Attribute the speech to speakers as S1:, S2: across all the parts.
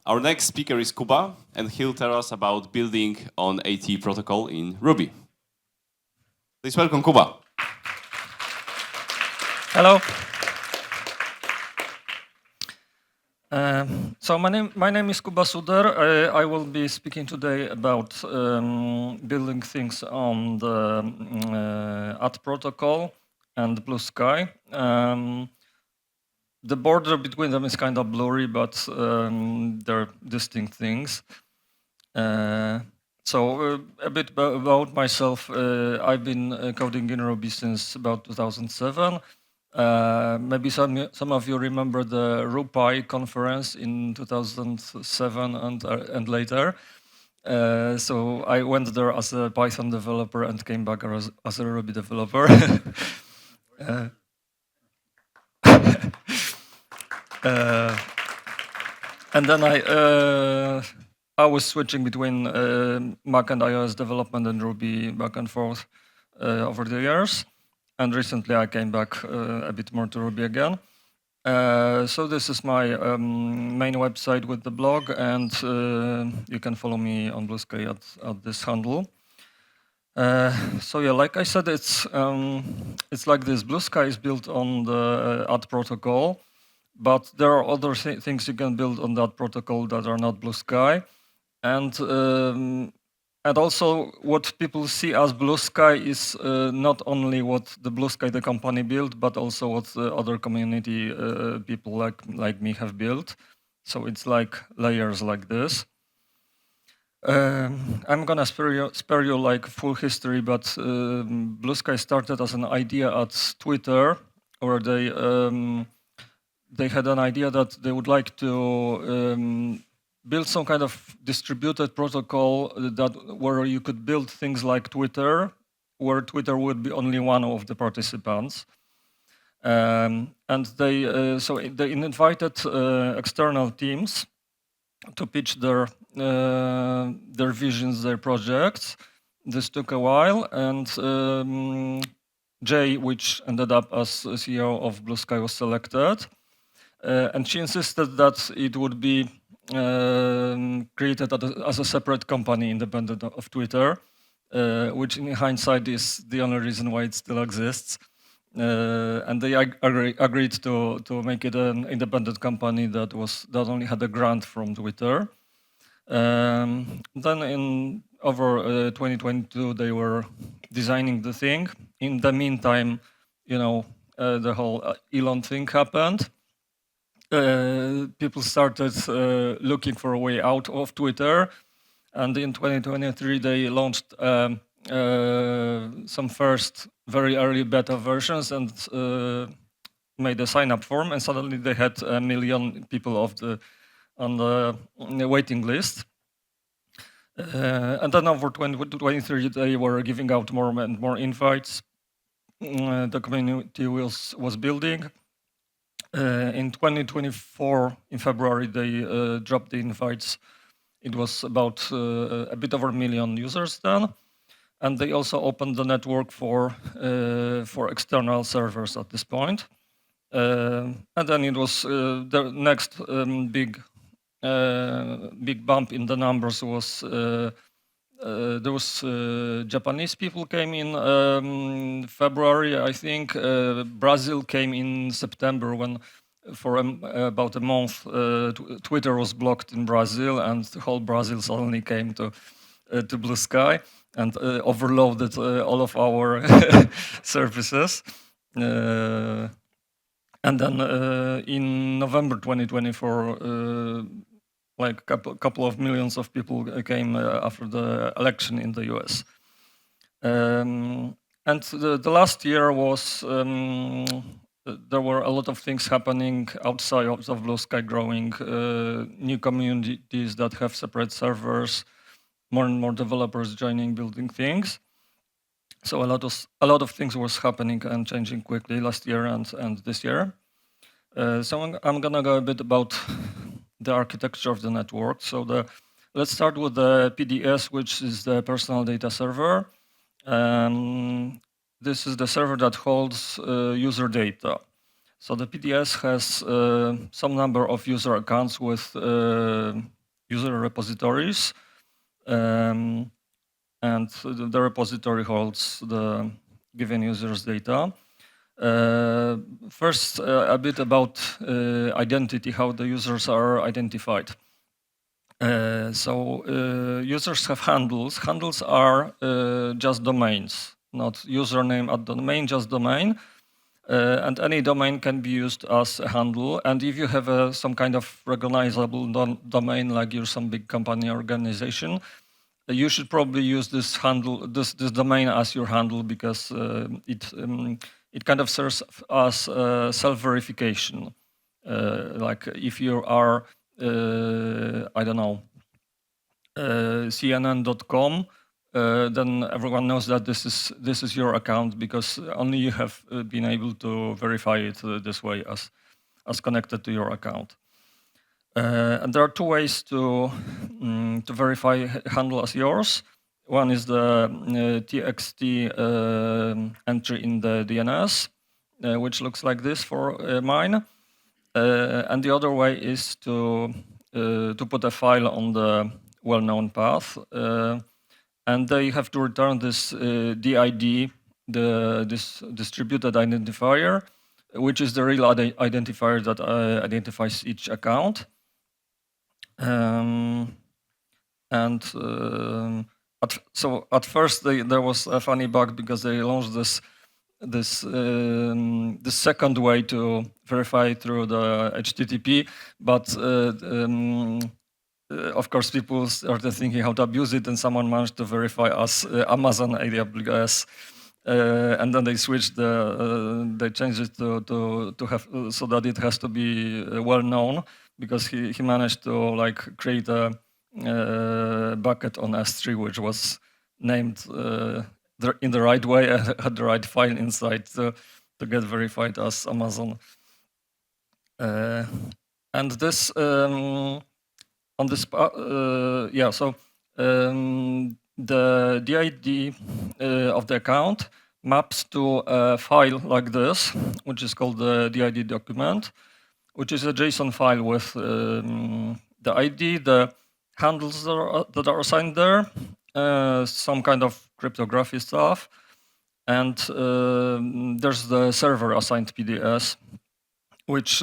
S1: Our next speaker is Kuba, and he'll tell us about building on AT protocol in Ruby. Please welcome Kuba.
S2: Hello. So my name is Kuba Suder. I will be speaking today about building things on the AT protocol and Bluesky. The border between them is kind of blurry, but they're distinct things. So a bit about myself. I've been coding in Ruby since about 2007. Maybe some of you remember the RuPy conference in 2007 and later. So I went there as a Python developer and came back as a Ruby developer. And then I was switching between Mac and iOS development and Ruby back and forth over the years. And recently I came back a bit more to Ruby again. So this is my main website with the blog, and you can follow me on Bluesky at this handle. So yeah, like I said, it's like this. Bluesky is built on the AT protocol, but there are other things you can build on that protocol that are not Bluesky, and also what people see as Bluesky is not only what the Bluesky the company built, but also what the other community people like me have built. So it's like layers like this. I'm gonna spare you like full history, but Bluesky started as an idea at Twitter, where they had an idea that they would like to build some kind of distributed protocol where you could build things like Twitter, where Twitter would be only one of the participants. And they invited external teams to pitch their visions, their projects. This took a while, and Jay, which ended up as CEO of Bluesky, was selected. And she insisted that it would be created as a separate company independent of Twitter, which in hindsight is the only reason why it still exists. And they agreed to make it an independent company that only had a grant from Twitter. Then in over 2022, they were designing the thing. In the meantime, the whole Elon thing happened. People started looking for a way out of Twitter, and in 2023 they launched some first very early beta versions and made a sign-up form, and suddenly they had 1 million people on the waiting list. And then over 2023 they were giving out more and more invites. The community was building. In 2024, in February, they dropped the invites. It was about a bit over 1 million users then, and they also opened the network for external servers at this point. And then it was the next big bump in the numbers was there was Japanese people came in February, I think. Brazil came in September, when for about a month Twitter was blocked in Brazil, and the whole Brazil suddenly came to Bluesky and overloaded all of our services. And then in November 2024, like a couple of millions of people came after the election in the US. And the last year was, there were a lot of things happening outside of Bluesky, growing new communities that have separate servers, more and more developers joining, building things. So a lot of things was happening and changing quickly last year and this year. So I'm gonna go a bit about the architecture of the network. So let's start with the PDS, which is the personal data server. This is the server that holds user data. So the PDS has some number of user accounts with user repositories, and the repository holds the given user's data. First, a bit about identity, how the users are identified. Users have handles. Handles are just domains, not username at domain, just domain. And any domain can be used as a handle. And if you have some kind of recognizable domain, like you're some big company organization, you should probably use this handle, this domain as your handle, because it kind of serves as self-verification. Like if you are, I don't know, CNN.com, then everyone knows that this is your account, because only you have been able to verify it this way as connected to your account. And there are two ways to verify handle as yours. One is the TXT entry in the DNS, which looks like this for mine. And the other way is to put a file on the well-known path, and they have to return this DID, this distributed identifier, which is the real identifier that identifies each account. At first there was a funny bug, because they launched this second way to verify through the HTTP, but of course people started thinking how to abuse it, and someone managed to verify as Amazon AWS, and then they switched they changed it to have so that it has to be well known, because he managed to like create a bucket on S3 which was named in the right way, had the right file inside to get verified as Amazon. And this on this the DID of the account maps to a file like this, which is called the DID document, which is a JSON file with the ID, the handles that are assigned there, some kind of cryptography stuff, and there's the server assigned PDS, which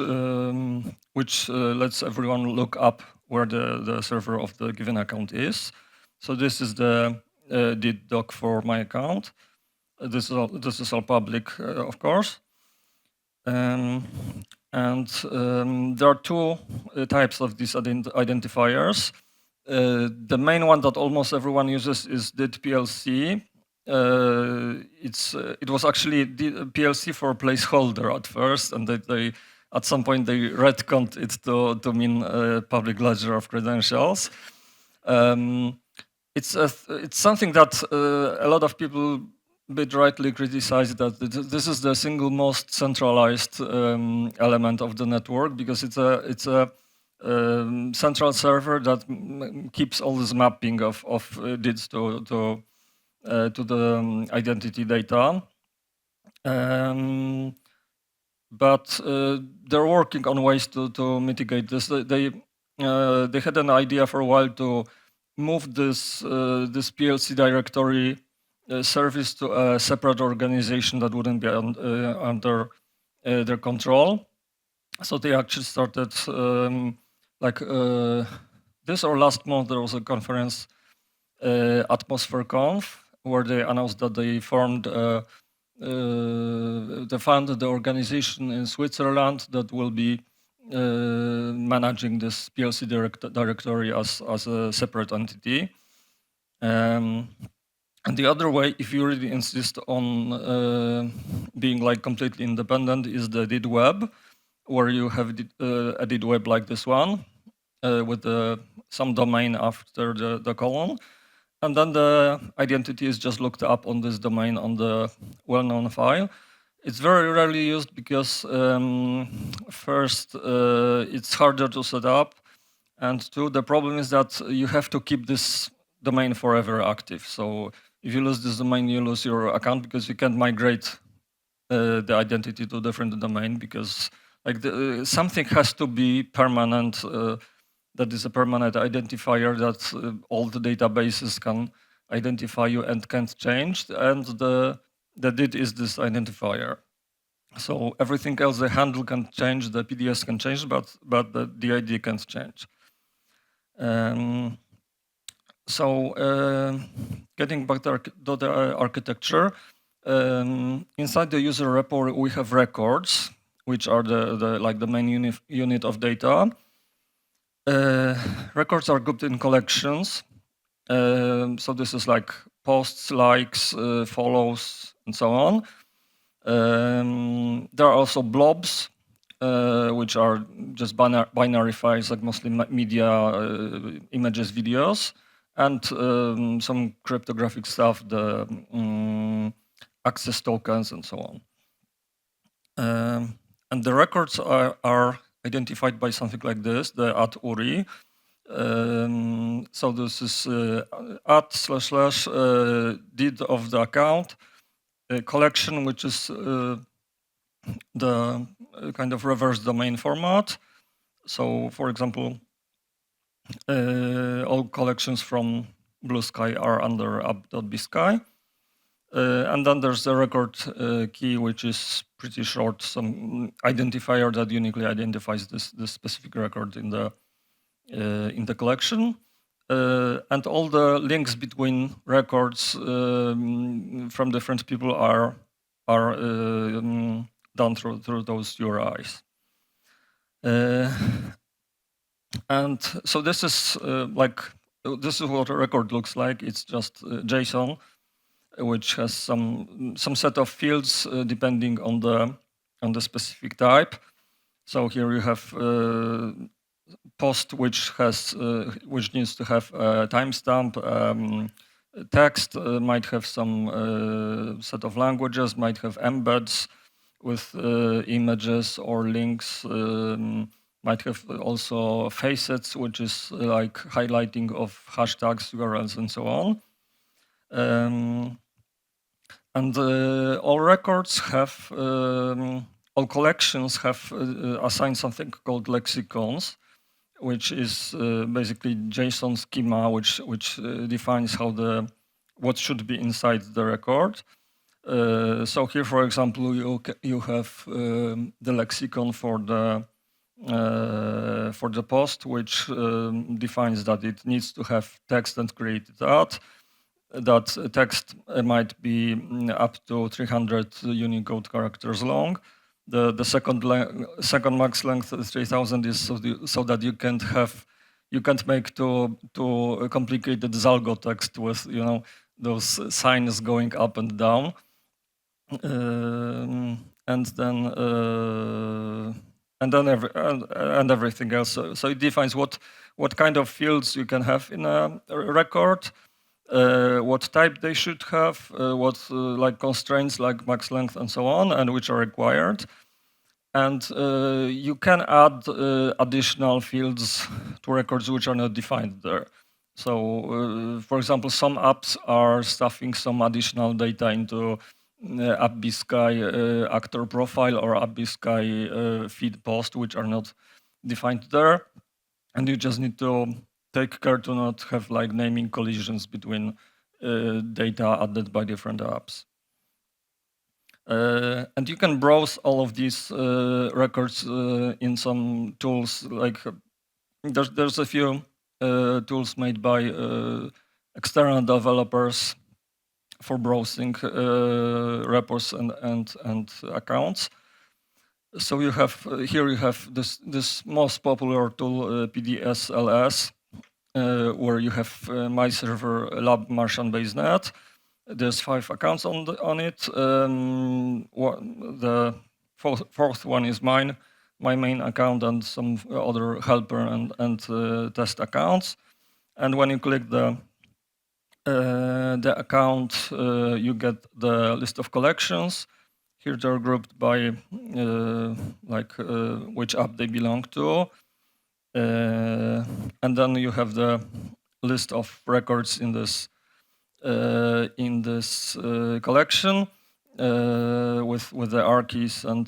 S2: lets everyone look up where the server of the given account is. So this is the DID doc for my account. This is all public, of course. And there are two types of these identifiers. The main one that almost everyone uses is DID PLC. It was actually PLC for placeholder at first, and they at some point they retconned it to mean public ledger of credentials. It's something that a lot of people bit rightly criticize, that this is the single most centralized element of the network, because it's a central server that keeps all this mapping of DIDs to the identity data. But they're working on ways to mitigate this. They had an idea for a while to move this PLC directory service to a separate organization that wouldn't be under their control. So they actually started this or last month there was a conference, Atmosphere Conf, where they announced that they founded the organization in Switzerland that will be managing this PLC directory as a separate entity. And the other way, if you really insist on being like completely independent, is the DID web, where you have a DID web like this one with some domain after the colon. And then the identity is just looked up on this domain on the well-known file. It's very rarely used because first, it's harder to set up, and two, the problem is that you have to keep this domain forever active. So if you lose this domain, you lose your account, because you can't migrate the identity to different domain, because like something has to be permanent. That is a permanent identifier that all the databases can identify you and can't change, and the DID is this identifier. So everything else, the handle can change, the PDS can change, but the ID can't change. So getting back to the architecture, inside the user repo we have records, which are the main unit of data. Records are grouped in collections. So this is like posts, likes, follows, and so on. There are also blobs, which are just binary files, like mostly media, images, videos, and some cryptographic stuff, the access tokens, and so on. And the records are identified by something like this, the @URI. So this is @//did of the account, collection, which is the kind of reverse domain format. So, for example, all collections from Bluesky are under app.bsky. And then there's the record key, which is pretty short, some identifier that uniquely identifies this specific record in the collection. And all the links between records from different people are done through those URIs. And so this is this is what a record looks like. It's just JSON, which has some set of fields depending on the specific type. So here you have post, which needs to have a timestamp. Text might have some set of languages, might have embeds with images or links. Might have also facets, which is like highlighting of hashtags, URLs, and so on. And all records have, all collections have assigned something called lexicons, which is basically JSON schema, which defines what should be inside the record. So here, for example, you have the lexicon for the post, which defines that it needs to have text and created at. That text might be up to 300 Unicode characters long. The second max length 3000 is so that you can't make too complicated Zalgo text with those signs going up and down, and then everything else. So it defines what kind of fields you can have in a record, what type they should have, what like constraints like max length and so on, and which are required. And you can add additional fields to records which are not defined there. So, for example, some apps are stuffing some additional data into app.bsky actor profile or app.bsky feed post, which are not defined there. And you just need to take care to not have like naming collisions between data added by different apps. And you can browse all of these records in some tools. Like there's a few tools made by external developers for browsing repos and accounts. So you have here you have this most popular tool, PDSLS, where you have my server, lab, Martian basenet. There's 5 accounts on it. The fourth one is my main account and some other helper and test accounts. And when you click the account, you get the list of collections. Here they're grouped by which app they belong to. And then you have the list of records in this collection. with the R keys and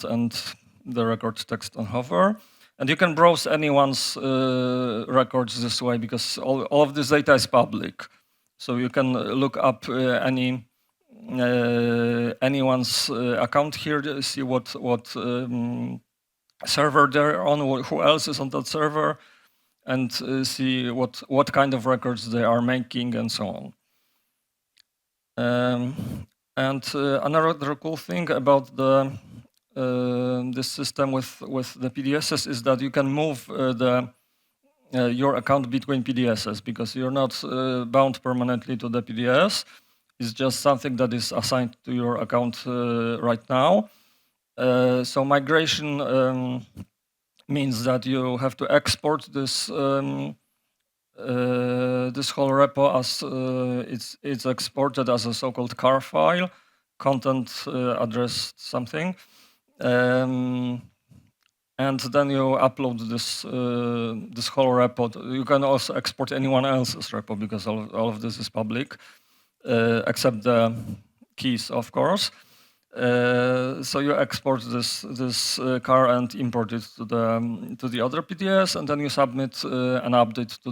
S2: the record text on hover. And you can browse anyone's records this way because all of this data is public. So you can look up anyone's account here to see what server they're on, who else is on that server, and see what kind of records they are making and so on. And another cool thing about this system with the PDSs is that you can move your account between PDSs because you're not bound permanently to the PDS. It's just something that is assigned to your account right now. So migration means that you have to export this this whole repo as it's exported as a so-called car file, content address something, and then you upload this this whole repo. You can also export anyone else's repo because all of this is public, except the keys, of course. So you export this car and import it to the other PDS, and then you submit an update to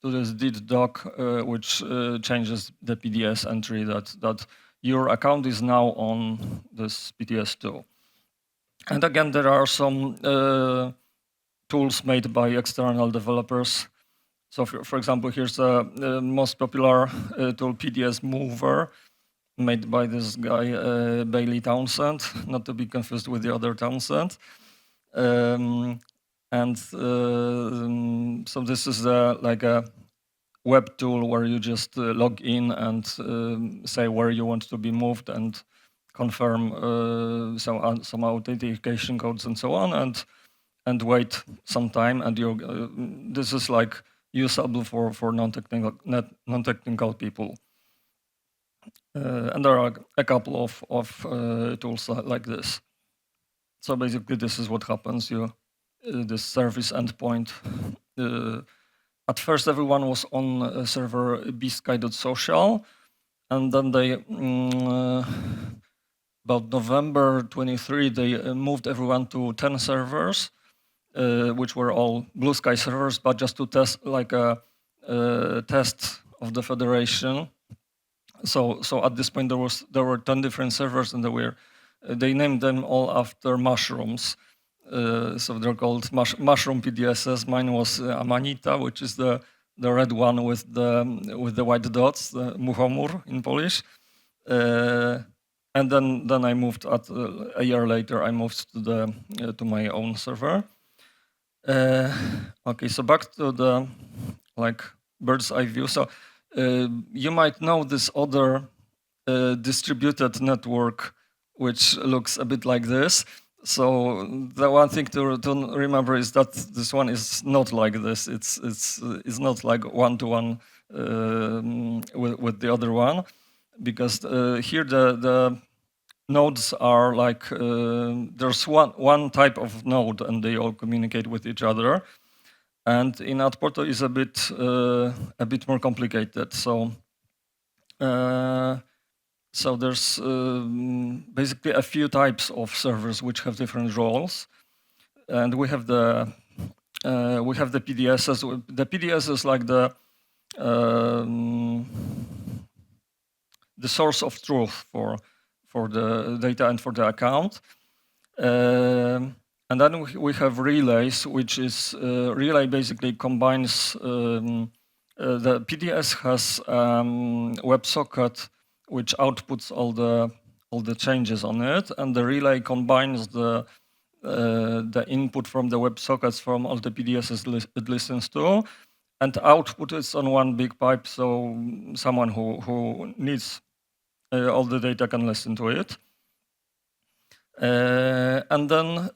S2: this did doc, which changes the PDS entry that your account is now on this PDS2. And again, there are some tools made by external developers. So, for example, here's the most popular tool, PDS Mover, made by this guy, Bailey Townsend, not to be confused with the other Townsend. So this is like a web tool where you just log in and say where you want to be moved and confirm some authentication codes and so on, and wait some time. And this is like usable for non-technical people. And there are a couple of tools like this. So basically, this is what happens. This service endpoint. At first, everyone was on server bsky.social, and then they, about November 23, they moved everyone to 10 servers, which were all Bluesky servers, but just to test like a test of the federation. So at this point there were 10 different servers, and they named them all after mushrooms. So they're called mushroom PDSs. Mine was Amanita, which is the red one with the white dots, the muchomór in Polish. And then I moved a year later. I moved to my own server. Okay, so back to the like bird's eye view. So you might know this other distributed network, which looks a bit like this. So the one thing to remember is that this one is not like this. It's not like one-to-one with the other one, because here the nodes are like there's one type of node, and they all communicate with each other. And in Atporto is a bit more complicated. So there's basically a few types of servers which have different roles, and we have the PDSs. The PDS is like the source of truth for the data and for the account. And then we have relays, which is relay basically combines the PDS has WebSocket, which outputs all the changes on it, and the relay combines the input from the WebSockets from all the PDSs it listens to, and output is on one big pipe, so someone who needs all the data can listen to it. And then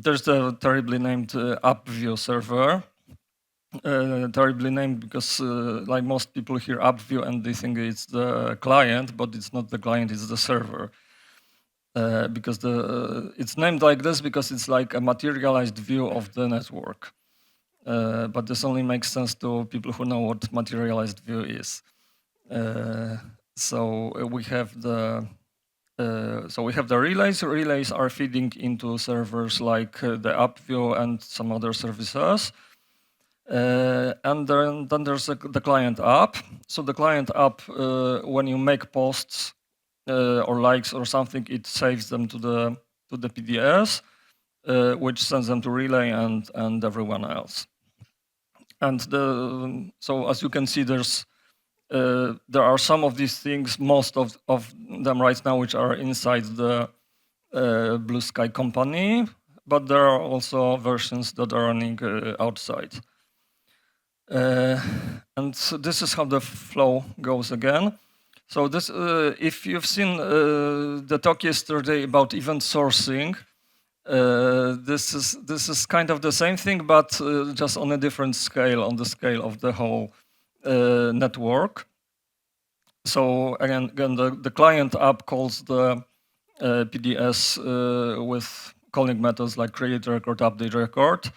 S2: there's the terribly named AppView server. Terribly named because like most people hear AppView and they think it's the client, but it's not the client, it's the server. Because it's named like this because it's like a materialized view of the network. But this only makes sense to people who know what materialized view is. So we have the So we have the relays. Relays are feeding into servers like the app view and some other services. And then there's the client app. So the client app, when you make posts or likes or something, it saves them to the PDS, which sends them to relay and everyone else. And so as you can see, there are some of these things, most of them right now, which are inside the Bluesky company, but there are also versions that are running outside. And so this is how the flow goes again. So this, if you've seen the talk yesterday about event sourcing, this is kind of the same thing, but just on a different scale, on the scale of the whole network. So again, the client app calls the PDS with calling methods like create record, update record.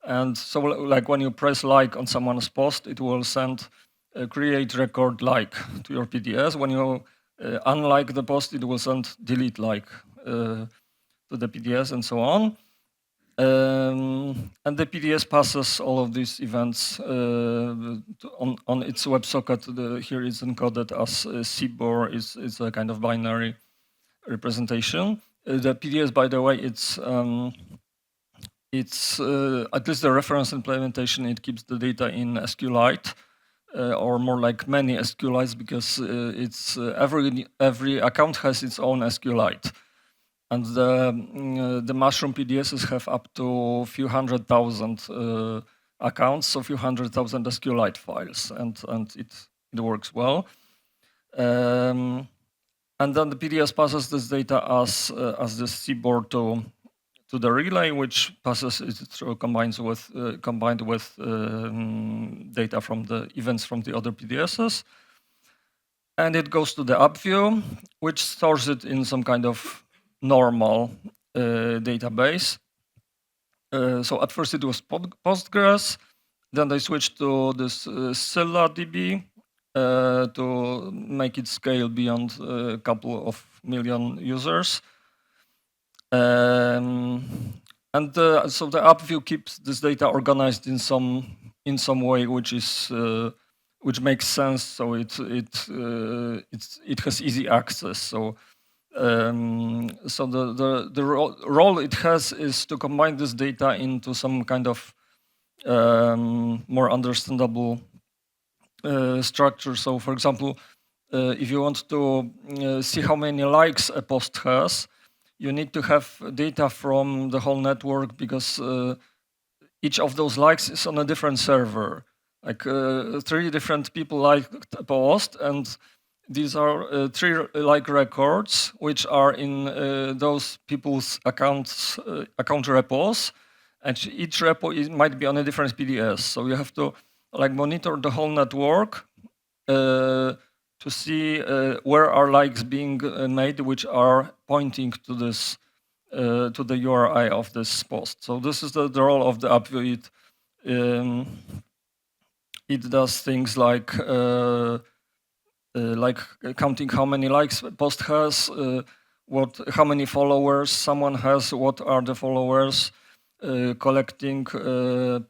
S2: And so like when you press like on someone's post, it will send create record like to your PDS. When you unlike the post, it will send delete like to the PDS and so on. And the PDS passes all of these events on its WebSocket. Here it's encoded as CBOR, is a kind of binary representation. The PDS, by the way, it's at least the reference implementation, it keeps the data in SQLite, or more like many SQLites, because it's every account has its own SQLite. And the Mushroom PDSs have up to a few 100,000 accounts, so a few 100,000 SQLite files, and it works well. And then the PDS passes this data as this CBOR to the relay, which passes it through combined with data from the events from the other PDSs, and it goes to the app view, which stores it in some kind of normal database. So at first it was Postgres, then they switched to this Scylla DB to make it scale beyond a couple of million users. And so the app view keeps this data organized in some way which makes sense. So it has easy access. So the role it has is to combine this data into some kind of more understandable structure. So, for example, if you want to see how many likes a post has, you need to have data from the whole network, because each of those likes is on a different server. Like 3 different people liked a post, and these are 3 like records, which are in those people's account repos, and each repo might be on a different PDS. So you have to like monitor the whole network to see where are likes being made, which are pointing to this to the URI of this post. So this is the role of the app view. It does things like counting how many likes a post has, how many followers someone has, what are the followers, collecting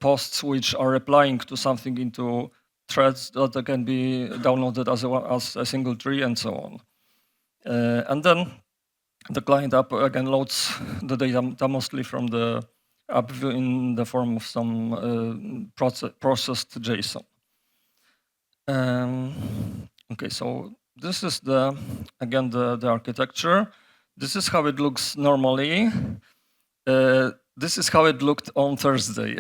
S2: posts which are replying to something into threads that can be downloaded as a single tree, and so on. And then the client app again loads the data mostly from the app view in the form of some processed JSON. Okay, so this is the architecture. This is how it looks normally. This is how it looked on Thursday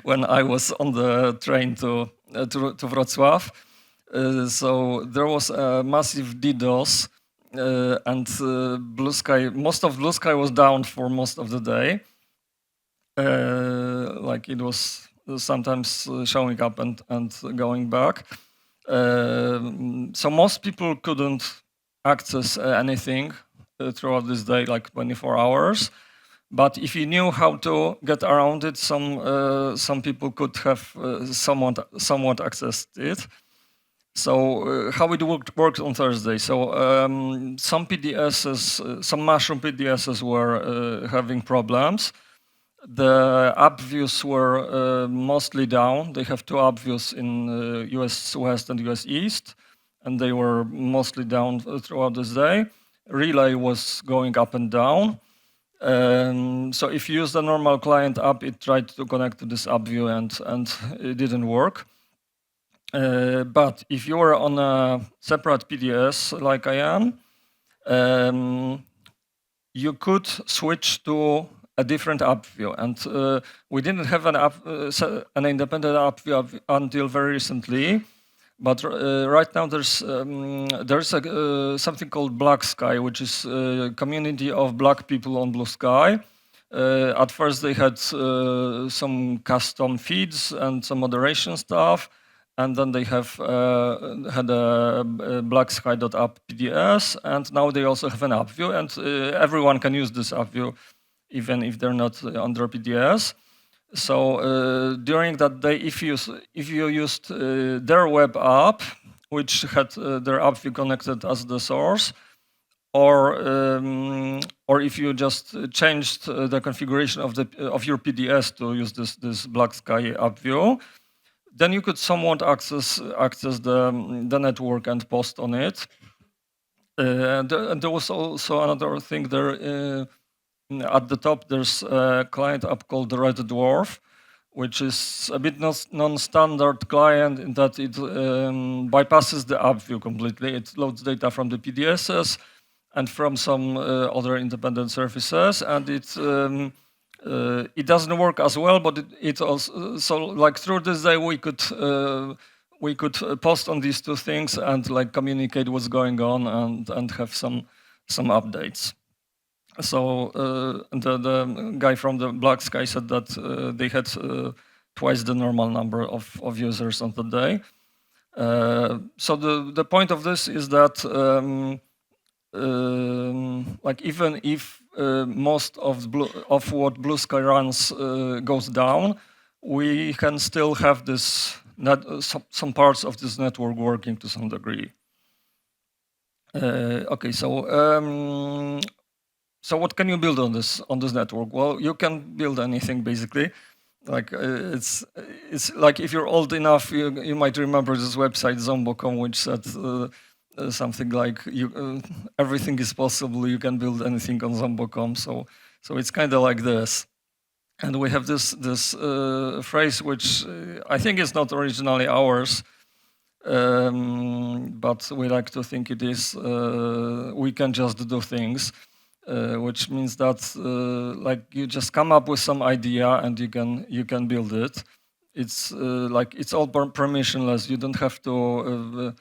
S2: when I was on the train to Wrocław. So there was a massive DDoS, and Bluesky, most of Bluesky was down for most of the day. Like it was sometimes showing up and going back. So most people couldn't access anything throughout this day, like 24 hours. But if you knew how to get around it, some people could have somewhat accessed it. So how it worked on Thursday. So some PDSs, some mushroom PDSs were having problems. The app views were mostly down. They have two app views in US West and US East, and they were mostly down throughout this day. Relay was going up and down. So if you use the normal client app, it tried to connect to this app view and it didn't work. But if you were on a separate PDS like I am, you could switch to a different app view. And we didn't have an independent app view until very recently. But right now there's something called Bluesky, which is a community of black people on Bluesky. At first they had some custom feeds and some moderation stuff, and then they have had a Bluesky.app PDS, and now they also have an app view, and everyone can use this app view, even if they're not under PDS. So during that day, if you used their web app, which had their app view connected as the source, or if you just changed the configuration of your PDS to use this Bluesky app view, then you could somewhat access the network and post on it. And there was also another thing there. At the top, there's a client app called the Red Dwarf, which is a bit non-standard client in that it bypasses the app view completely. It loads data from the PDSs and from some other independent services, and it doesn't work as well. But it also, so like through this day we could post on these two things and like communicate what's going on and have some updates. So the guy from the Bluesky said that they had twice the normal number of users on the day. So the point of this is that like even if most of what Bluesky runs goes down, we can still have this some parts of this network working to some degree. Okay, so. So what can you build on this network? Well, you can build anything basically. Like it's like if you're old enough, you might remember this website Zombo.com, which said something like everything is possible. You can build anything on Zombo.com. So it's kind of like this. And we have this phrase, which I think is not originally ours, but we like to think it is. We can just do things. Which means that like you just come up with some idea and you can build it. It's like it's all permissionless. You don't have to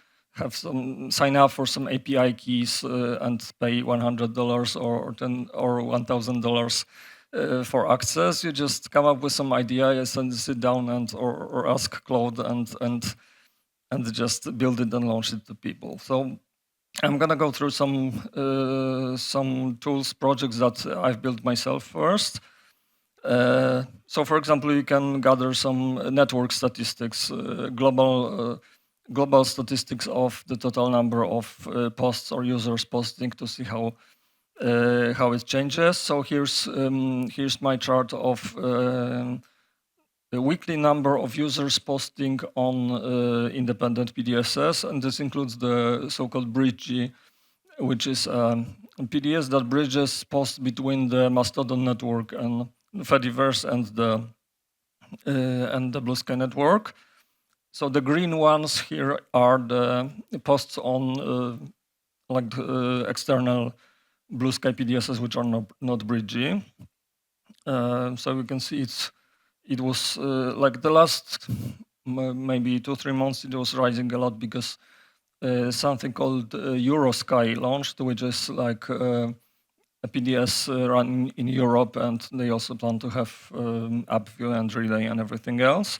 S2: sign up for some API keys and pay $100 or $1,000 for access. You just come up with some idea and sit down and or ask Claude and just build it and launch it to people. So I'm gonna go through some tools, projects that I've built myself first. So, for example, you can gather some network statistics, global statistics of the total number of posts or users posting to see how it changes. So here's my chart of the weekly number of users posting on independent PDSs, and this includes the so-called bridge, which is a PDS that bridges posts between the Mastodon network and Fediverse and the Bluesky network. So the green ones here are the posts on like external Bluesky PDSs, which are not bridgy. So we can see it was like the last maybe 2-3 months, it was rising a lot because something called Eurosky launched, which is like a PDS run in Europe, and they also plan to have AppView and Relay and everything else.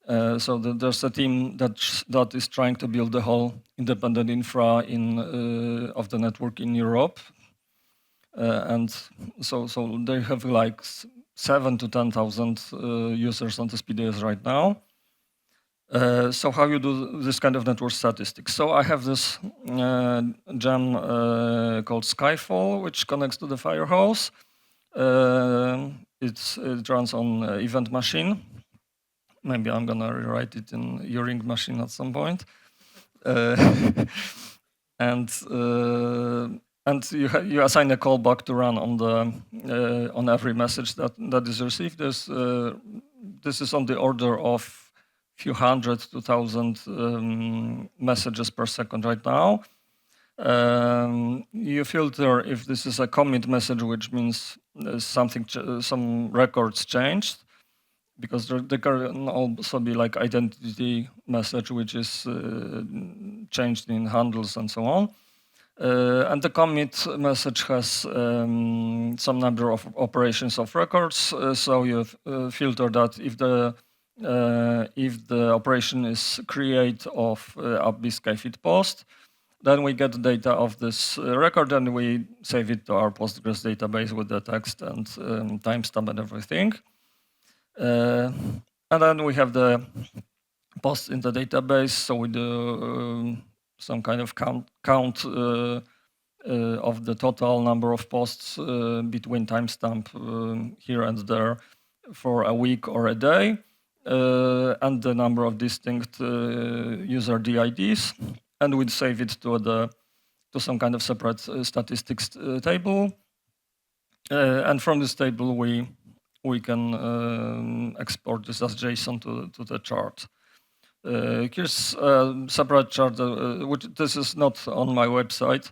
S2: So there's a team that is trying to build the whole independent infra of the network in Europe, and so they have like 7,000 to 10,000 users on this PDS right now. So how you do this kind of network statistics? So I have this gem called Skyfall, which connects to the Firehose. It runs on event machine. Maybe I'm gonna rewrite it in Turing machine at some point. And you assign a callback to run on every message that is received. This is on the order of few hundred to thousand messages per second right now. You filter if this is a commit message, which means some records changed, because there can also be like identity message, which is changed in handles and so on. And the commit message has some number of operations of records. So you filter that if the operation is create of a Bluesky feed post, then we get data of this record and we save it to our Postgres database with the text and timestamp and everything. And then we have the posts in the database. So we do some kind of count of the total number of posts between timestamp here and there for a week or a day, and the number of distinct user DIDs, and we'd save it to some kind of separate statistics table, and from this table we can export this as JSON to the chart. Here's a separate chart, which this is not on my website,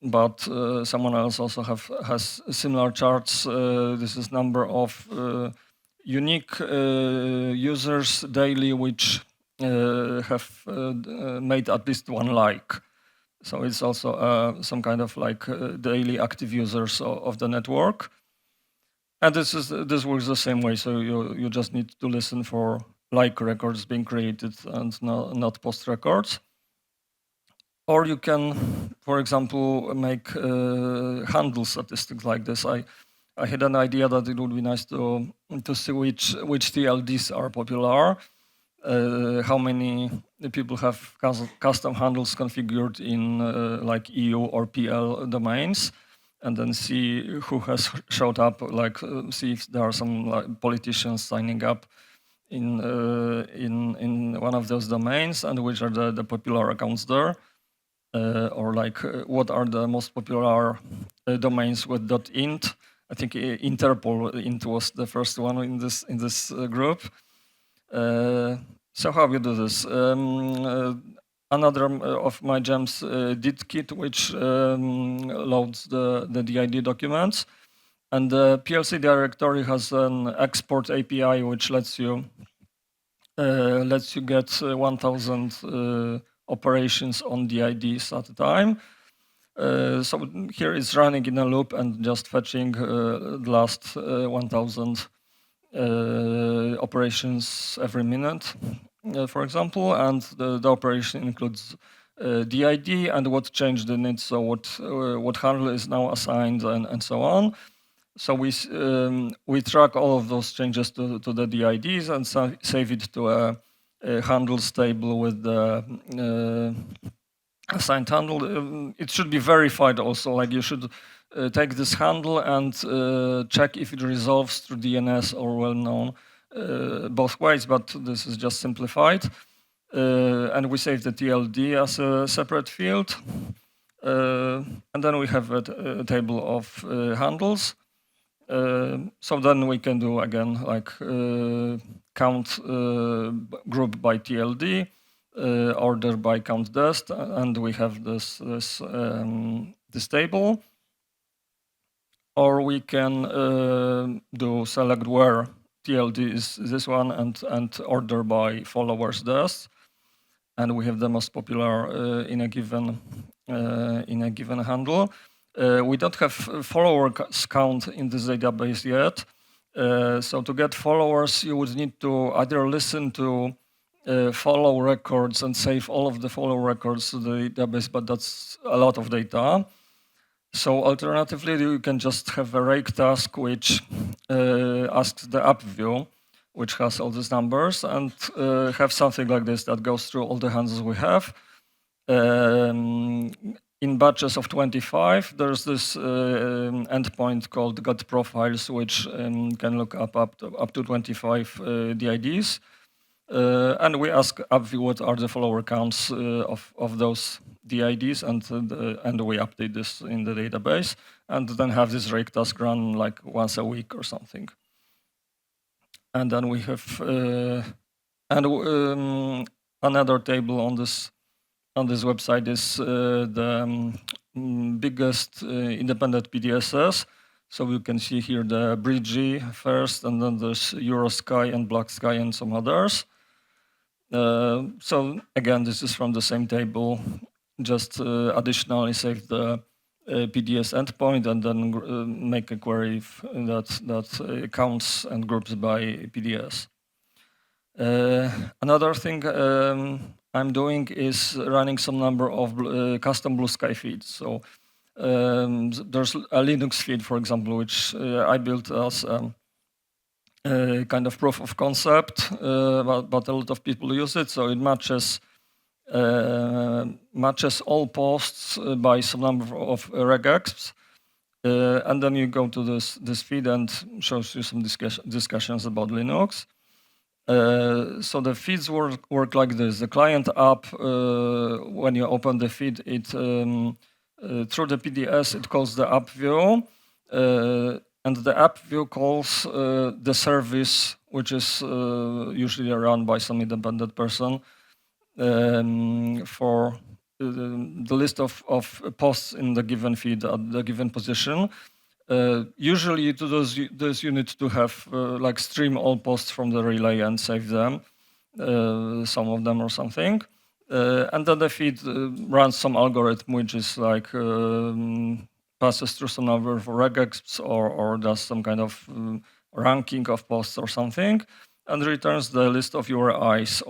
S2: but someone else also has similar charts. This is number of unique users daily which have made at least one like. So it's also some kind of like daily active users of the network. And this works the same way. So you just need to listen for like records being created and not post records. Or you can, for example, make handle statistics like this. I had an idea that it would be nice to see which TLDs are popular, how many people have custom handles configured in like EU or PL domains, and then see who has showed up, like see if there are some like, politicians signing up in one of those domains, and which are the popular accounts there. Or like what are the most popular domains with .int. I think Interpol int was the first one in this group. So how you do this? Another of my gems, DidKit, which loads the DID documents, and the PLC directory has an export API which lets you get 1,000 operations on DIDs at a time. So here it's running in a loop and just fetching the last 1,000 operations every minute, for example, and the operation includes DID and what changed in it, so what handle is now assigned and so on. So we track all of those changes to the DIDs and save it to a handles table with the assigned handle. It should be verified also, like you should take this handle and check if it resolves through DNS or well-known both ways, but this is just simplified. And we save the TLD as a separate field. And then we have a table of handles. So then we can do again like count group by TLD, order by count dest, and we have this table. Or we can do select where TLD is this one and order by followers dest, and we have the most popular in a given handle. We don't have followers count in this database yet. So to get followers, you would need to either listen to follow records and save all of the follow records to the database, but that's a lot of data. So alternatively, you can just have a rake task which asks the app view which has all these numbers, and have something like this that goes through all the handles we have. In batches of 25, there's this endpoint called get profiles, which can look up to 25 DIDs. And we ask AppView what are the follower counts of those DIDs, and we update this in the database, and then have this rake task run like once a week or something. And then we have another table on this website is the biggest independent PDSs. So you can see here the Bridgie first, and then there's Eurosky and Black Sky and some others. So again, this is from the same table, just additionally save the PDS endpoint and then make a query that counts and groups by PDS. Another thing I'm doing is running some number of custom Bluesky feeds. So there's a Linux feed, for example, which I built as kind of proof of concept, but a lot of people use it. So it matches all posts by some number of regexps. And then you go to this feed and shows you some discussions about Linux. So the feeds work like this. The client app, when you open the feed, it through the PDS, it calls the app view. And the app view calls the service, which is usually run by some independent person, for the list of posts in the given feed at the given position. Usually, those you need to have like stream all posts from the relay and save them, some of them or something. And then the feed runs some algorithm which is like passes through some number of regexps or does some kind of ranking of posts or something, and returns the list of URIs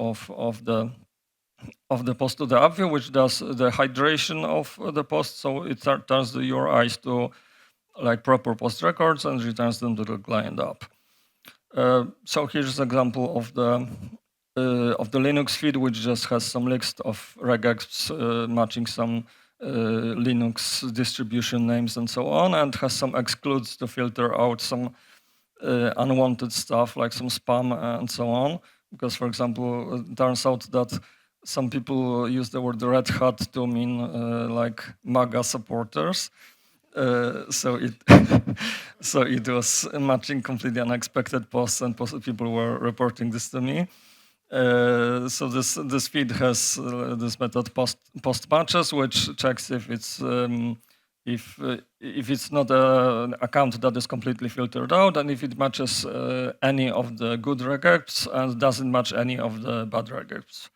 S2: of the post to the app view, which does the hydration of the post. So it turns the URIs to like proper post records and returns them to the client app. So here's an example of the Linux feed, which just has some list of regexps matching some Linux distribution names and so on, and has some excludes to filter out some unwanted stuff like some spam and so on. Because, for example, it turns out that some people use the word Red Hat to mean like MAGA supporters. So it so it was matching completely unexpected posts, and people were reporting this to me. So this feed has this method post matches, which checks if it's if it's not an account that is completely filtered out, and if it matches any of the good regexps and doesn't match any of the bad regexps.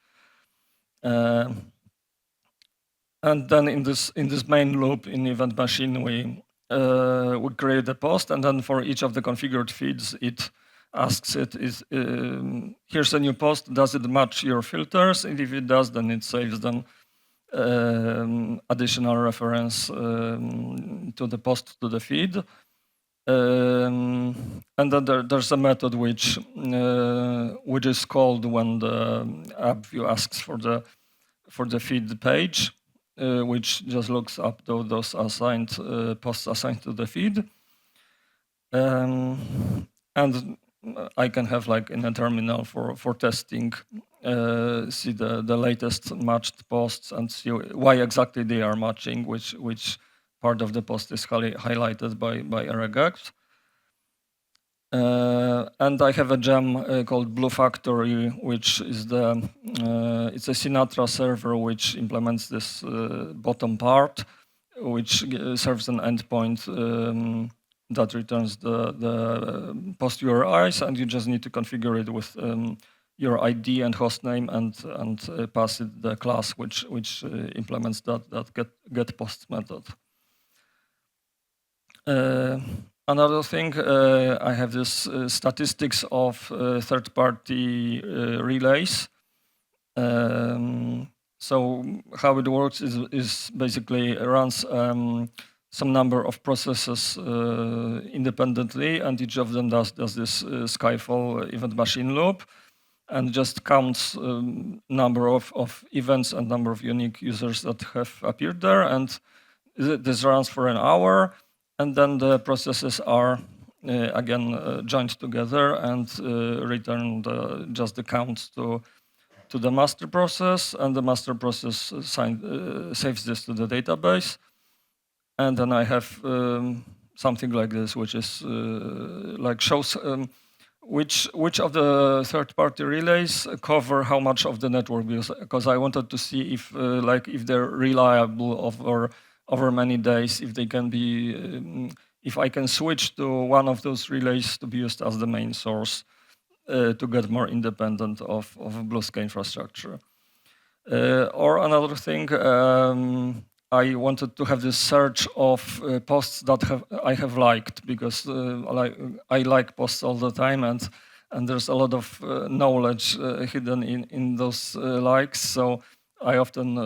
S2: And then in this main loop in event machine, we create a post, and then for each of the configured feeds, it asks it is here's a new post. Does it match your filters? And if it does, then it saves them additional reference to the post to the feed. And then there's a method which is called when the app view asks for the feed page, which just looks up those assigned posts assigned to the feed. And I can have like in a terminal for testing, see the latest matched posts and see why exactly they are matching, which part of the post is highlighted by a regex. And I have a gem called Blue Factory, which is it's a Sinatra server which implements this bottom part, which serves an endpoint that returns the post URIs, and you just need to configure it with your ID and hostname and pass it the class which implements that get post method. Another thing, I have this statistics of third-party relays. So how it works is basically runs some number of processes independently, and each of them does this Skyfall event machine loop, and just counts number of events and number of unique users that have appeared there, and this runs for an hour, and then the processes are again joined together and return just the count to the master process, and the master process saves this to the database. And then I have something like this, which is like shows which of the third-party relays cover how much of the network, because I wanted to see if if they're reliable over many days, if they can be if I can switch to one of those relays to be used as the main source to get more independent of Bluesky infrastructure. Or another thing, I wanted to have this search of posts that I have liked, because I like posts all the time, and there's a lot of knowledge hidden in those likes. So I often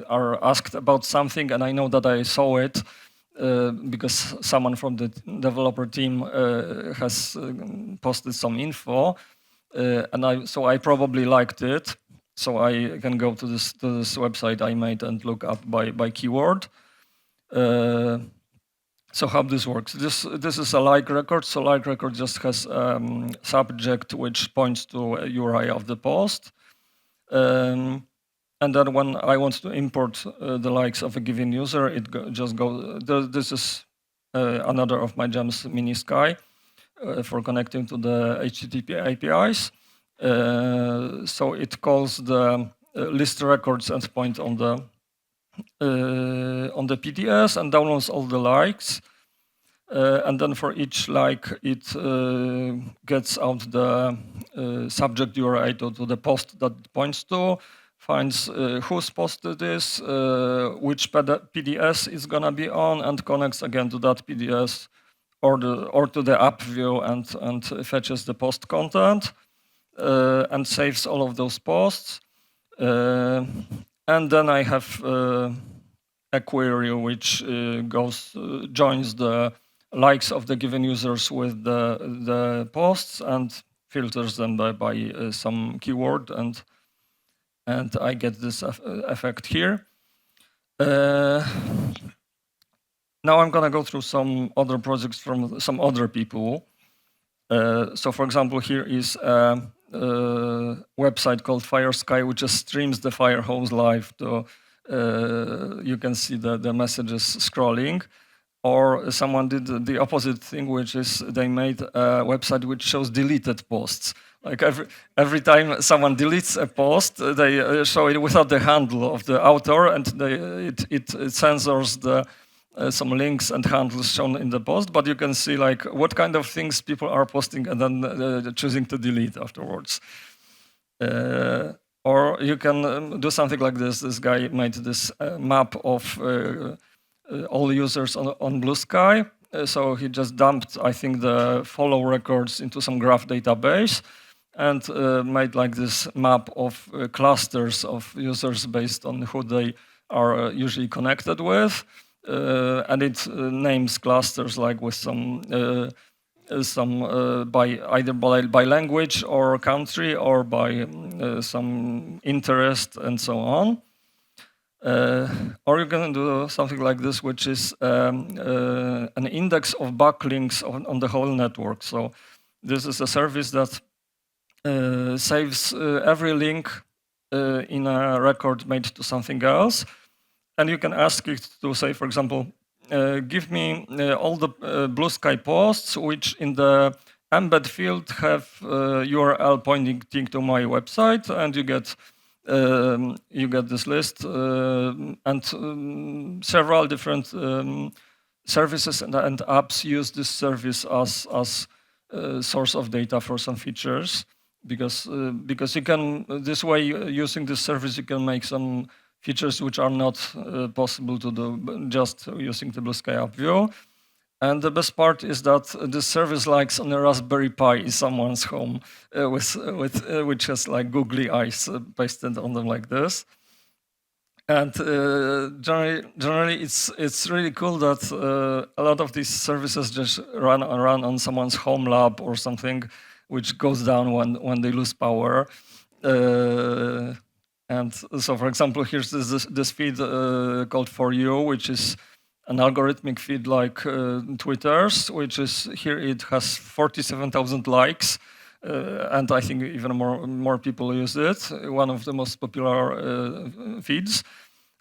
S2: are asked about something, and I know that I saw it because someone from the developer team has posted some info, and I probably liked it. So I can go to this website I made and look up by keyword. So how this works? This is a like record. So like record just has subject which points to a URI of the post. And then when I want to import the likes of a given user, it just goes. This is another of my gems, Minisky, for connecting to the HTTP APIs. So it calls the list records endpoint on the PDS and downloads all the likes. And then for each like, it gets out the subject URI to the post that it points to, finds who's posted this, which PDS is gonna be on, and connects again to that PDS or to the app view and fetches the post content and saves all of those posts. And then I have a query which joins the likes of the given users with the posts and filters them by some keyword, and I get this effect here. Now I'm gonna go through some other projects from some other people. So for example, here is a website called FireSky, which just streams the fire hose live. You can see the messages scrolling. Or someone did the opposite thing, which is they made a website which shows deleted posts. Like every time someone deletes a post, they show it without the handle of the author, and it censors some links and handles shown in the post. But you can see like what kind of things people are posting and then choosing to delete afterwards. Or you can do something like this. This guy made this map of all users on Bluesky. So he just dumped, I think, the follow records into some graph database and made like this map of clusters of users based on who they are usually connected with. And it names clusters like with some either by language or country or by some interest and so on. Or you can do something like this, which is an index of backlinks on the whole network. So this is a service that saves every link in a record made to something else. And you can ask it to say, for example, give me all the Bluesky posts which in the embed field have URL pointing to my website, and you get this list and several different services and apps use this service as source of data for some features, because you can this way, using this service, you can make some features which are not possible to do just using the Bluesky app view. And the best part is that this service likes on a Raspberry Pi in someone's home which has like googly eyes pasted on them like this. And generally, it's really cool that a lot of these services just run on someone's home lab or something, which goes down when they lose power. And so, for example, here's this feed called For You, which is an algorithmic feed like Twitter's, which is here it has 47,000 likes. And I think even more people use it. One of the most popular feeds.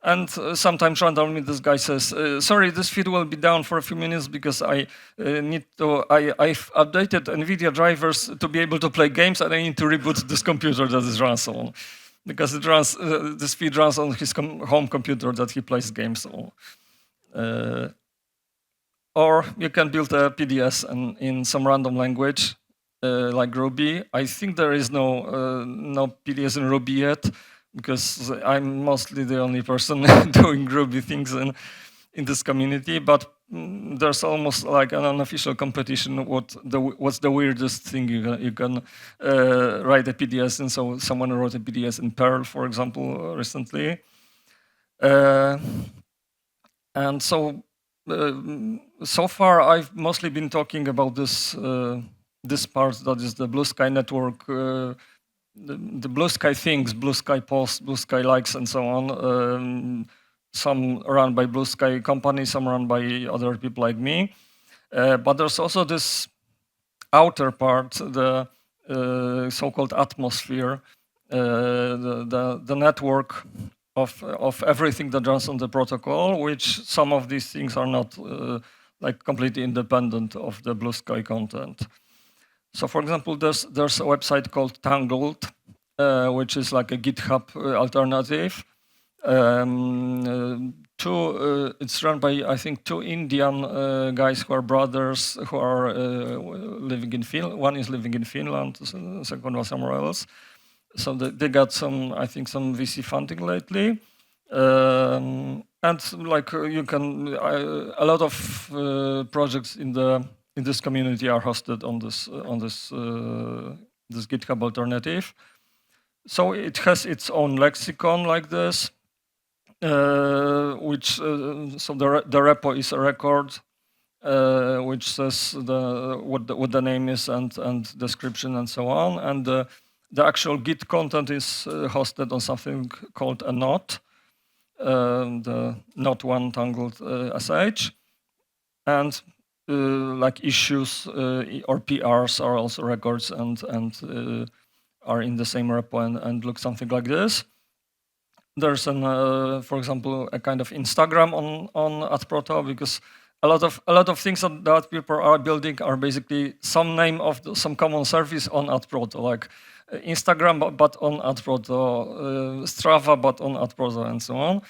S2: And sometimes randomly this guy says, "Sorry, this feed will be down for a few minutes because I've updated NVIDIA drivers to be able to play games, and I need to reboot this computer that it runs on, because it runs this feed runs on his home computer that he plays games on." Or you can build a PDS in some random language, like Ruby. I think there is no PDS in Ruby yet, because I'm mostly the only person doing Ruby things in this community. But there's almost like an unofficial competition. What's the weirdest thing you can write a PDS in? So someone wrote a PDS in Perl, for example, recently. And so so far, I've mostly been talking about this part that is the Bluesky network, the Bluesky things, Bluesky posts, Bluesky likes, and so on. Some run by Bluesky companies, some run by other people like me. But there's also this outer part, the so-called atmosphere, the network of everything that runs on the protocol, which some of these things are not like completely independent of the Bluesky content. So, for example, there's a website called Tangled, which is like a GitHub alternative. It's run by, I think, two Indian guys who are brothers who are living in Finland. One is living in Finland, the second one somewhere else. So they got some, I think, some VC funding lately. And like you can, a lot of projects in this community are hosted on this GitHub alternative. So it has its own lexicon like this, which so the repo is a record, which says what the name is and description and so on, and the actual Git content is hosted on something called a knot, the not one tangled sh, and like issues or PRs are also records and are in the same repo and look something like this. There's for example, a kind of Instagram on @proto, because a lot of things that people are building are basically some name of some common service on @proto, like Instagram but on @proto, Strava but on @proto, and so on.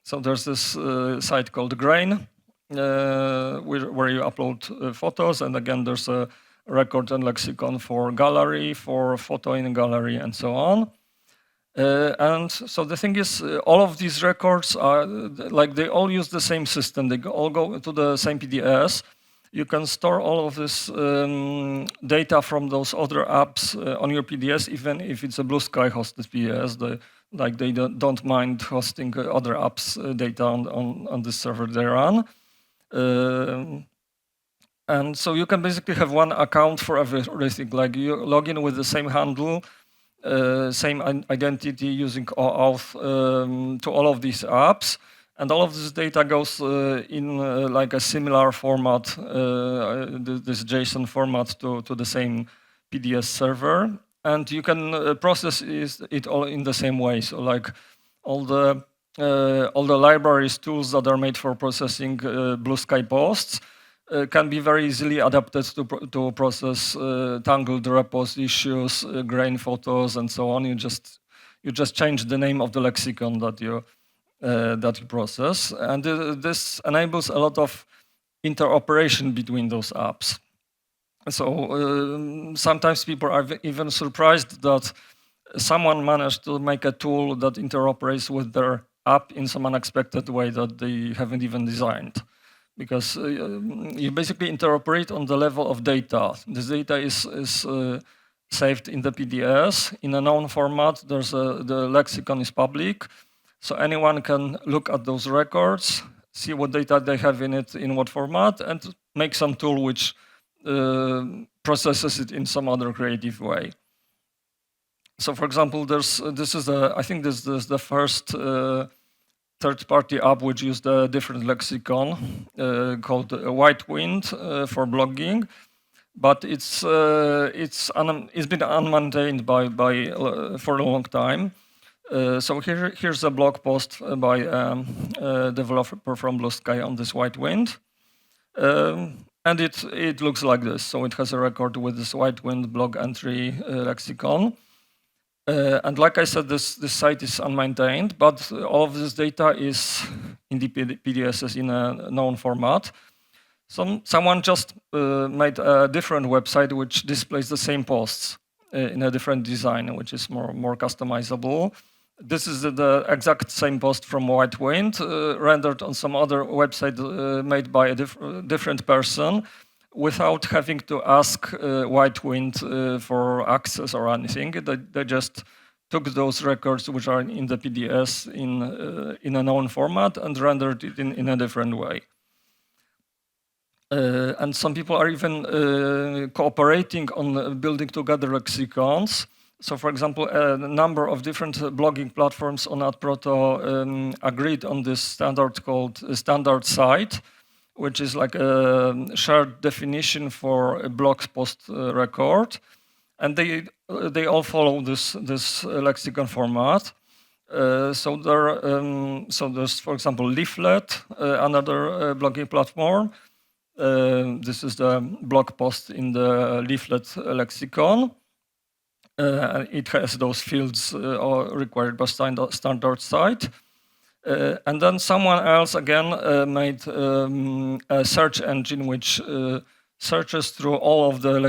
S2: So there's this site called Grain, where you upload photos, and again there's a record and lexicon for gallery, for photo in gallery, and so on. And so the thing is, all of these records are like they all use the same system. They all go to the same PDS. You can store all of this data from those other apps on your PDS, even if it's a Bluesky hosted PDS. They don't mind hosting other apps data on this server they run. And so you can basically have one account for everything. Like you log in with the same handle, same identity using OAuth to all of these apps, and all of this data goes in like a similar format, this JSON format to the same PDS server, and you can process it all in the same way. So like all the libraries, tools that are made for processing Bluesky posts can be very easily adapted to process tangled repos, issues, grain photos, and so on. You just change the name of the lexicon that you process, and this enables a lot of interoperation between those apps. So sometimes people are even surprised that someone managed to make a tool that interoperates with their app in some unexpected way that they haven't even designed. Because you basically interoperate on the level of data. This data is saved in the PDS in a known format. The lexicon is public, so anyone can look at those records, see what data they have in it, in what format, and make some tool which processes it in some other creative way. So, for example, I think this is the first third-party app which used a different lexicon called White Wind for blogging, but it's been unmaintained for a long time. So here's a blog post by a developer from Bluesky on this White Wind, and it looks like this. So it has a record with this White Wind blog entry lexicon. And like I said, this site is unmaintained, but all of this data is in the PDSs in a known format. Someone just made a different website which displays the same posts in a different design, which is more customizable. This is the exact same post from White Wind, rendered on some other website made by a different person, without having to ask White Wind for access or anything. They just took those records which are in the PDS in a known format and rendered it in a different way. And some people are even cooperating on building together lexicons. So, for example, a number of different blogging platforms on AdProto agreed on this standard called standard site, which is like a shared definition for a blog post record, and they all follow this lexicon format. So there's, for example, Leaflet, another blogging platform. This is the blog post in the Leaflet lexicon. It has those fields required by standard site. And then someone else again made a search engine which searches through all of the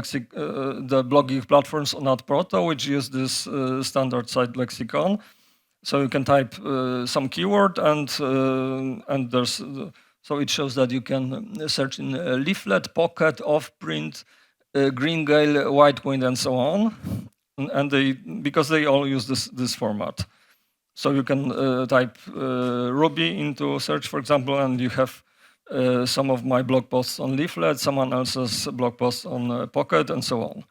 S2: blogging platforms on AdProto, which use this standard site lexicon. So you can type some keyword, and so it shows that you can search in Leaflet, Pocket, Offprint, Greengale, White Wind, and so on. And because they all use this format. So you can type Ruby into search, for example, and you have some of my blog posts on Leaflet, someone else's blog posts on Pocket, and so on.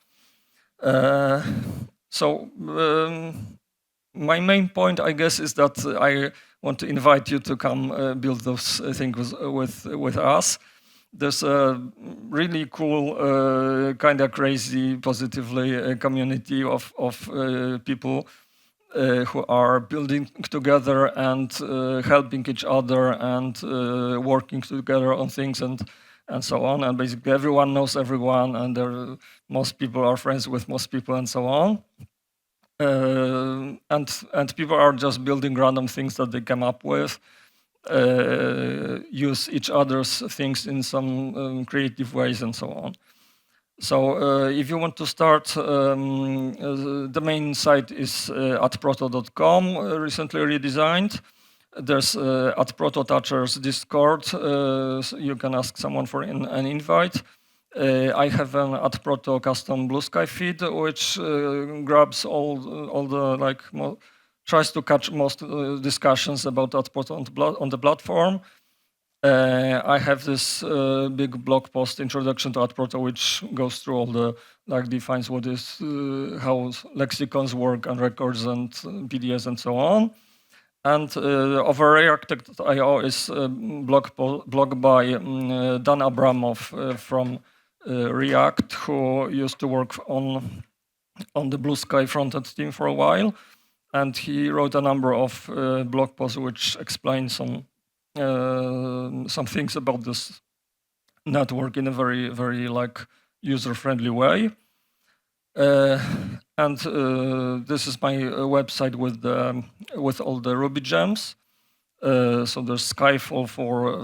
S2: My main point, I guess, is that I want to invite you to come build those things with us. There's a really cool, kind of crazy, positively community of people who are building together and helping each other and working together on things and so on. And basically everyone knows everyone, and most people are friends with most people, and so on. And people are just building random things that they come up with, use each other's things in some creative ways, and so on. So if you want to start, the main site is atproto.com, recently redesigned. There's AdProto Touchers Discord, so you can ask someone for an invite. I have an AdProto custom Bluesky feed, which grabs all the tries to catch most discussions about AdProto on the platform. I have this big blog post introduction to AdProto, which goes through all the defines what is how lexicons work and records and PDS and so on. And over React.io is a blog by Dan Abramov from React, who used to work on the Bluesky frontend team for a while, and he wrote a number of blog posts which explain some things about this network in a very, very user-friendly way. And this is my website with all the Ruby gems. So there's Skyfall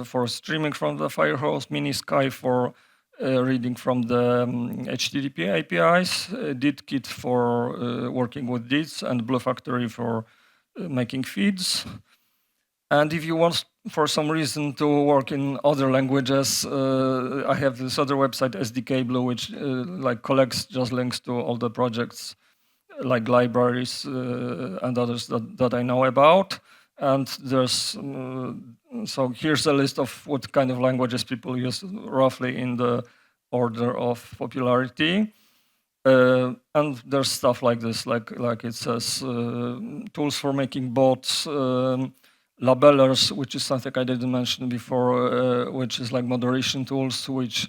S2: for streaming from the Firehose, Minisky for reading from the HTTP APIs, DidKit for working with DIDs, and Blue Factory for making feeds. And if you want for some reason to work in other languages, I have this other website, SDK Blue, which like collects just links to all the projects, like libraries and others that I know about. And there's so here's a list of what kind of languages people use, roughly in the order of popularity. And there's stuff like this, like it says, tools for making bots, labellers, which is something I didn't mention before, which is like moderation tools, which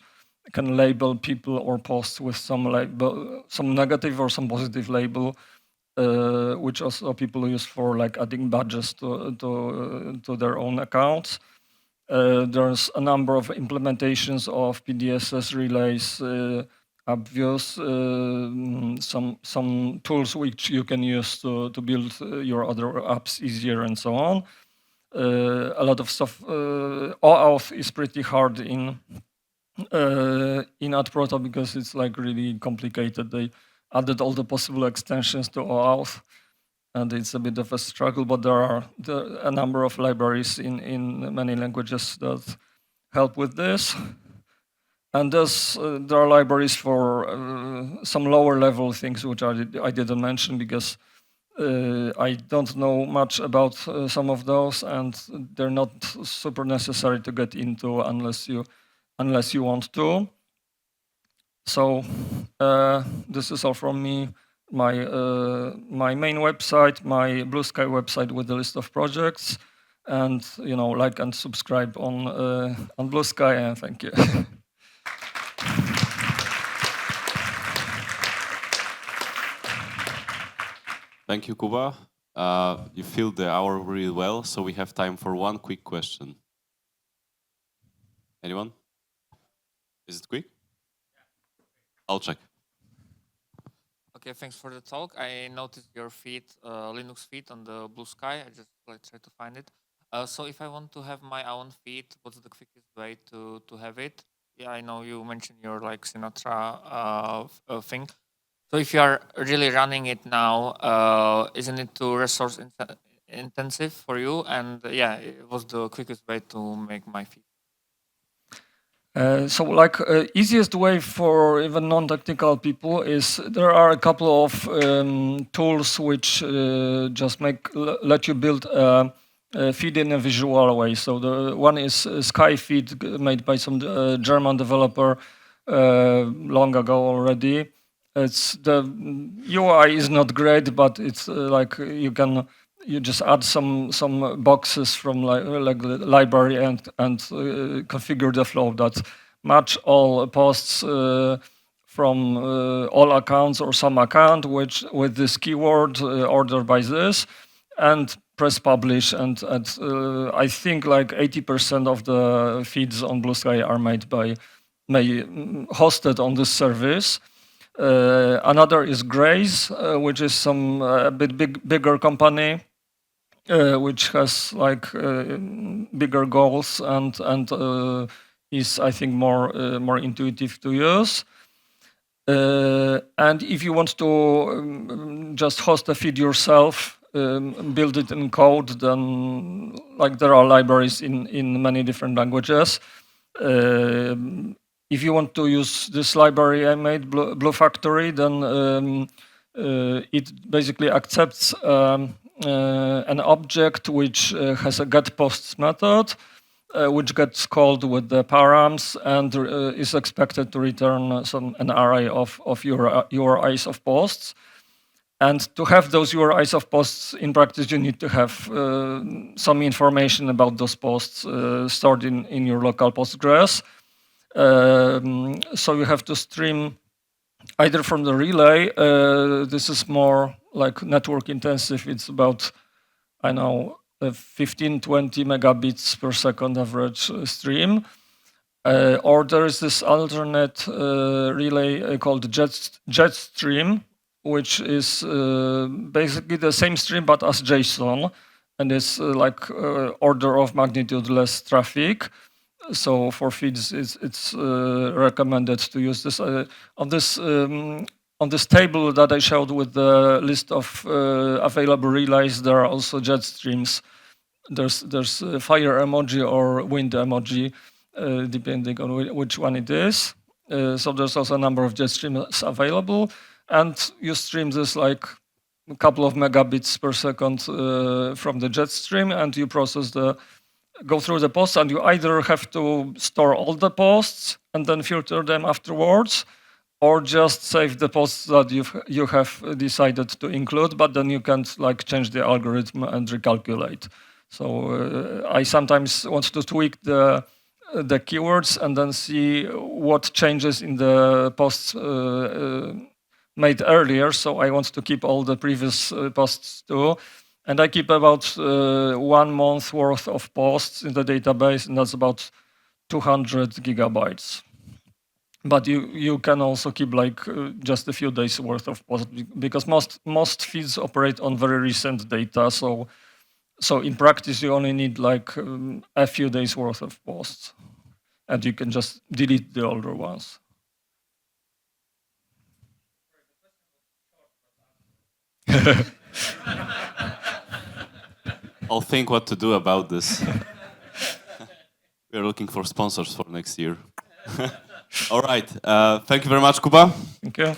S2: can label people or posts with some negative or some positive label, which also people use for like adding badges to their own accounts. There's a number of implementations of PDSS relays, app views, some tools which you can use to build your other apps easier and so on. A lot of stuff. OAuth is pretty hard in AdProto because it's like really complicated. They added all the possible extensions to OAuth, and it's a bit of a struggle, but there are a number of libraries in many languages that help with this. And there are libraries for some lower level things, which I didn't mention because I don't know much about some of those, and they're not super necessary to get into unless you want to. So this is all from me. My main website, my Bluesky website with a list of projects, and like and subscribe on Bluesky, and thank you.
S1: Thank you, Kuba. You filled the hour really well, so we have time for one quick question. Anyone? Is it quick? I'll check.
S3: Okay, thanks for the talk. I noticed your feed, Linux feed on the Bluesky. I just try to find it. So if I want to have my own feed, what's the quickest way to have it? Yeah, I know you mentioned your like Sinatra thing. So if you are really running it now, isn't it too resource intensive for you? And yeah, it was the quickest way to make my feed.
S2: So like easiest way for even non-technical people is there are a couple of tools which just let you build a feed in a visual way. So the one is Skyfeed, made by some German developer long ago already. It's the UI is not great, but it's like you just add some boxes from like the library and configure the flow that match all posts from all accounts or some account with this keyword order by this, and press publish, and I think like 80% of the feeds on Bluesky are hosted on this service. Another is Graze, which is some a bit bigger company, which has like bigger goals and is I think more intuitive to use. And if you want to just host a feed yourself, build it in code, then like there are libraries in many different languages. If you want to use this library I made, Blue Factory, then it basically accepts an object which has a getPosts method, which gets called with the params and is expected to return an array of URIs of posts. And to have those URIs of posts in practice, you need to have some information about those posts stored in your local Postgres. So you have to stream either from the relay. This is more like network intensive. It's about, 15, 20 megabits per second average stream. Or there is this alternate relay called Jetstream, which is basically the same stream but as JSON, and it's like order of magnitude less traffic. So for feeds, it's recommended to use this. On this table that I showed with the list of available relays, there are also jet streams there's a fire emoji or wind emoji, depending on which one it is. So there's also a number of jet streams available, and you stream this like a couple of megabits per second from the jet stream, and you go through the posts, and you either have to store all the posts and then filter them afterwards, or just save the posts that you have decided to include, but then you can't like change the algorithm and recalculate. So I sometimes want to tweak the keywords and then see what changes in the posts made earlier. So I want to keep all the previous posts too. And I keep about 1 month worth of posts in the database, and that's about 200 gigabytes. But you can also keep like just a few days worth of posts, because most feeds operate on very recent data. So in practice, you only need like a few days worth of posts, and you can just delete the older ones.
S1: I'll think what to do about this. We're looking for sponsors for next year. All right. Thank you very much, Kuba.
S2: Thank you.